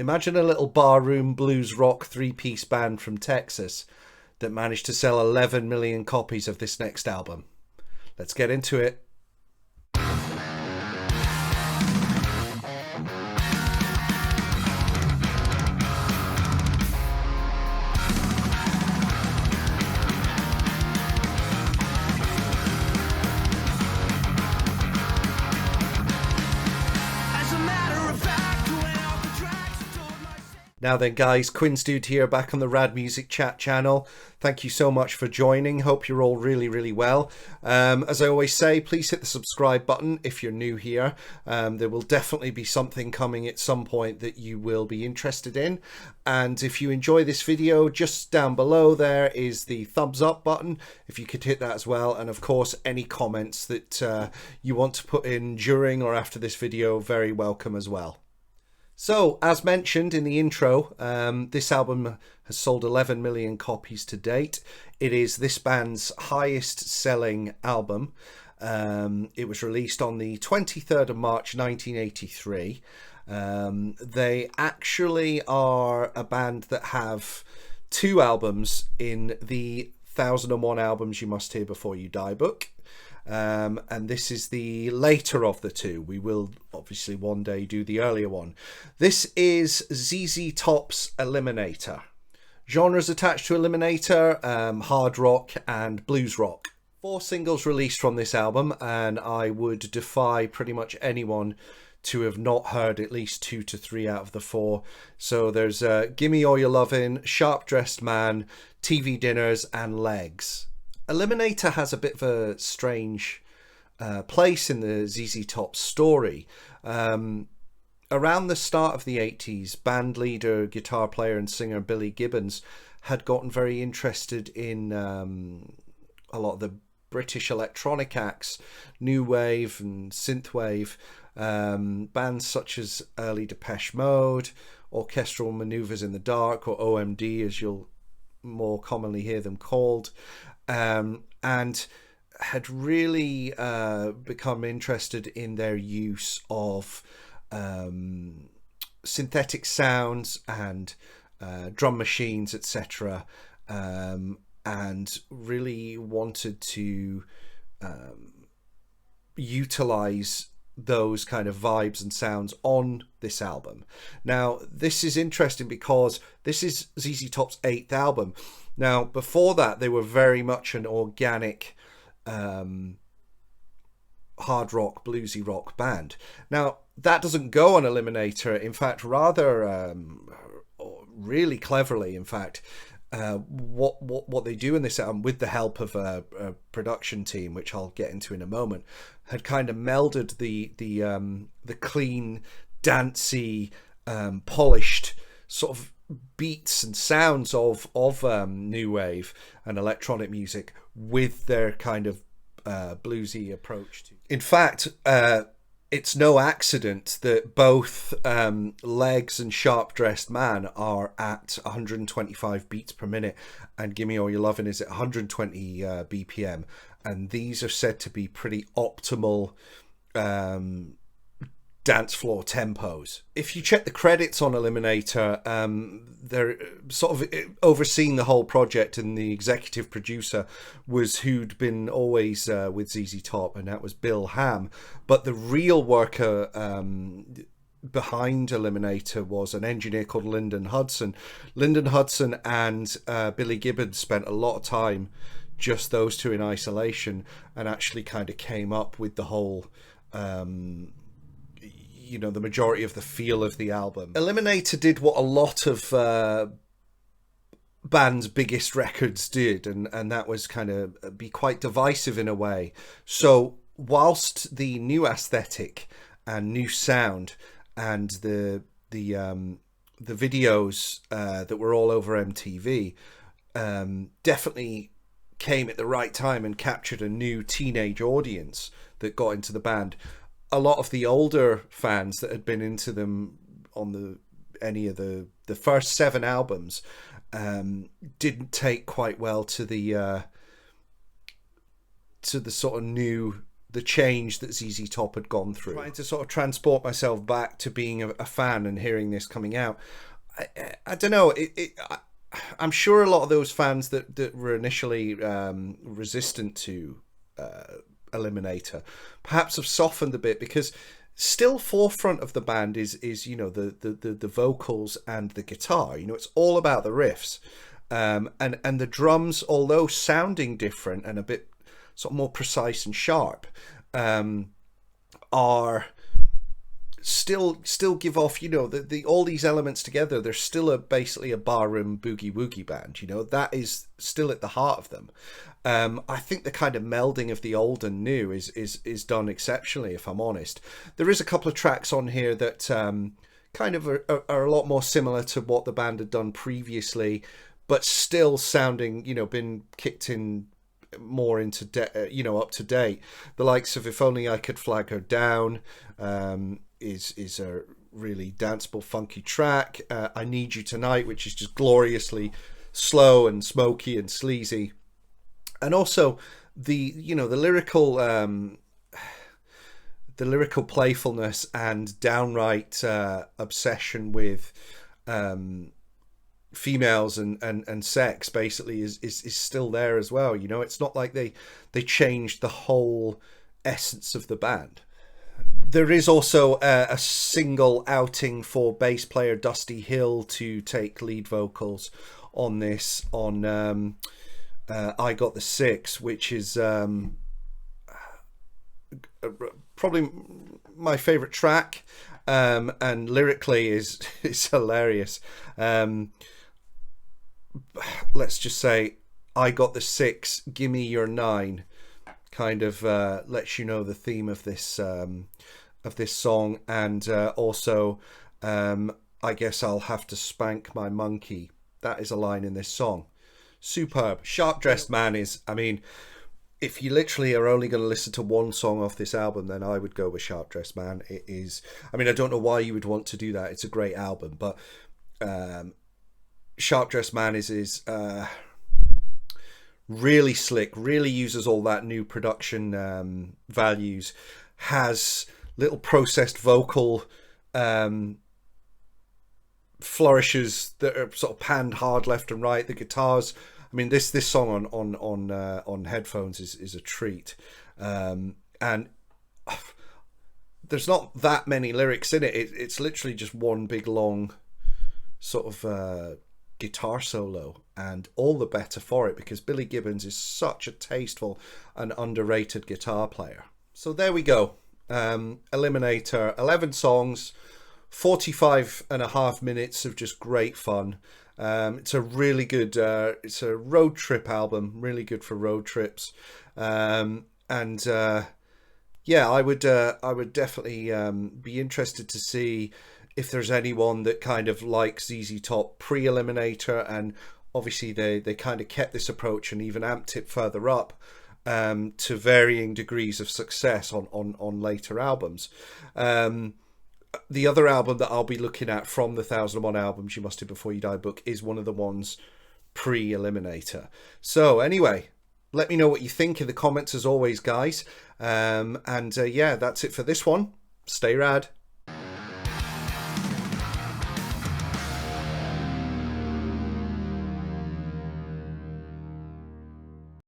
Imagine a little barroom blues rock three-piece band from Texas that managed to sell 11 million copies of this next album. Let's get into it. Now then guys, Quinn's Dude here, back on the Rad Music Chat channel. Thank you so much for joining. Hope you're all really well. As I always say, please hit the subscribe button if you're new here. There will definitely be something coming at some point that you will be interested in. And if you enjoy this video, just down below there is the thumbs up button. If you could hit that as well. And of course, any comments that you want to put in during or after this video, very welcome as well. So, as mentioned in the intro, this album has sold 11 million copies to date. It is this band's highest selling album. It was released on the 23rd of March 1983. They actually are a band that have 2 albums in the 1001 Albums You Must Hear Before You Die book. And this is the later of the 2. We will obviously one day do the earlier one. This is ZZ Top's Eliminator. Genres attached to Eliminator, hard rock and blues rock. 4 singles released from this album, and I would defy pretty much anyone to have not heard at least 2 to 3 out of the 4. So there's Gimme All Your Lovin', Sharp Dressed Man, TV Dinners and Legs. Eliminator has a bit of a strange place in the ZZ Top story. Around the start of the 80s, band leader, guitar player and singer Billy Gibbons had gotten very interested in a lot of the British electronic acts, new wave and synthwave, bands such as early Depeche Mode, Orchestral Maneuvers in the Dark, or OMD as you'll more commonly hear them called. And had really become interested in their use of synthetic sounds and drum machines, etc., and really wanted to utilize those kind of vibes and sounds on this album. Now, this is interesting because this is ZZ Top's 8th album. Now, before that, they were very much an organic hard rock, bluesy rock band. Now, that doesn't go on Eliminator. In fact, rather really cleverly, in fact, what they do in this album, with the help of a production team, which I'll get into in a moment, had kind of melded the clean, dancey, polished sort of beats and sounds of new wave and electronic music with their kind of bluesy approach to. In fact, it's no accident that both Legs and Sharp Dressed Man are at 125 beats per minute, and Gimme All Your Lovin' is at 120 BPM, and these are said to be pretty optimal dance floor tempos. If you check the credits on Eliminator, they're sort of overseeing the whole project, and the executive producer was who'd been always with ZZ Top, and that was Bill Ham. But the real worker behind Eliminator was an engineer called Lyndon Hudson. Lyndon Hudson and Billy Gibbons spent a lot of time, just those two in isolation, and actually kind of came up with the whole you know, the majority of the feel of the album. Eliminator did what a lot of bands' biggest records did, and that was kind of be quite divisive in a way. So whilst the new aesthetic and new sound and the videos that were all over MTV definitely came at the right time and captured a new teenage audience that got into the band, a lot of the older fans that had been into them on any of the first 7 albums didn't take quite well to the sort of new the change that ZZ Top had gone through. Trying to sort of transport myself back to being a fan and hearing this coming out. I don't know. I'm sure a lot of those fans that were initially resistant to Eliminator perhaps have softened a bit, because still forefront of the band is you know, the vocals and the guitar. You know, it's all about the riffs, and the drums, although sounding different and a bit sort of more precise and sharp, are still give off, you know, the all these elements together. They're still basically a barroom boogie woogie band. You know, that is still at the heart of them. I think the kind of melding of the old and new is done exceptionally, if I'm honest. There is a couple of tracks on here that kind of are a lot more similar to what the band had done previously, but still sounding, you know, been kicked in more into you know, up to date. The likes of If Only I Could Flag Her Down is a really danceable, funky track. I Need You Tonight, which is just gloriously slow and smoky and sleazy. And also the lyrical playfulness and downright obsession with females and sex basically is still there as well. You know, it's not like they changed the whole essence of the band. There is also a single outing for bass player Dusty Hill to take lead vocals on this, on I Got the Six, which is probably my favorite track, and lyrically is hilarious. Let's just say, I got the six, gimme your nine, kind of lets you know the theme of this song. And also, I guess I'll have to spank my monkey. That is a line in this song. Superb. Sharp Dressed Man is, I mean, if you literally are only going to listen to one song off this album, then I would go with Sharp Dressed Man. It is, I mean, I don't know why you would want to do that. It's a great album, but Sharp Dressed Man is really slick, really uses all that new production values, has little processed vocal flourishes that are sort of panned hard left and right. The guitars, I mean, this song on headphones is a treat, and there's not that many lyrics in it. It's literally just one big long sort of guitar solo, and all the better for it, because Billy Gibbons is such a tasteful and underrated guitar player. So there we go. Eliminator, 11 songs, 45.5 minutes of just great fun. It's a really good, it's a road trip album, really good for road trips. Yeah, I would definitely be interested to see if there's anyone that kind of likes ZZ Top pre-Eliminator, and obviously they kind of kept this approach and even amped it further up to varying degrees of success on later albums. The other album that I'll be looking at from the 1001 Albums You Must Do Before You Die book is one of the ones pre-Eliminator. So anyway, let me know what you think in the comments as always, guys. Yeah, that's it for this one. Stay rad.